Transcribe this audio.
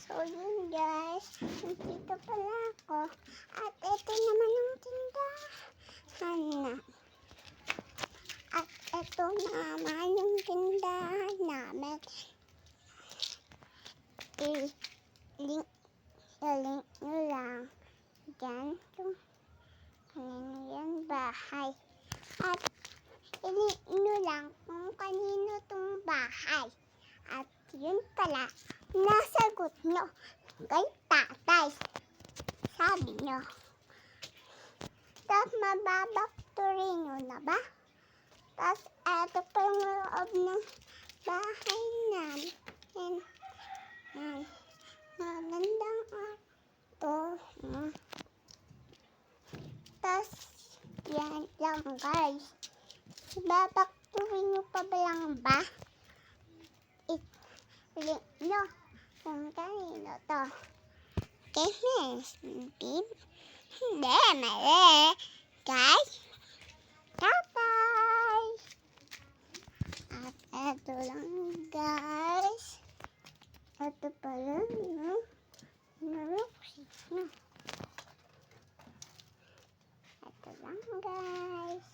So yun guys, nandito pala ako. At ito naman ang tindahan na. At ito naman yung tindahan namin. I-link nyo lang dyan kung kanino yung bahay. At i-link nyo lang kung kanino tong bahay. At yun pala, nasagot nyo kay tatay. Sabi nyo. Tapos mababakturin nyo na ba? Tapos eto pa yung loob ng bahay namin. Magandang ito. Tapos yan lang guys. Babakturin nyo pa ba lang ba? I-link nyo kung kanino to. Okay, Steve? Hindi, mali. Guys, tatay. At eto lang guys. Eto pala no. Ito lang guys.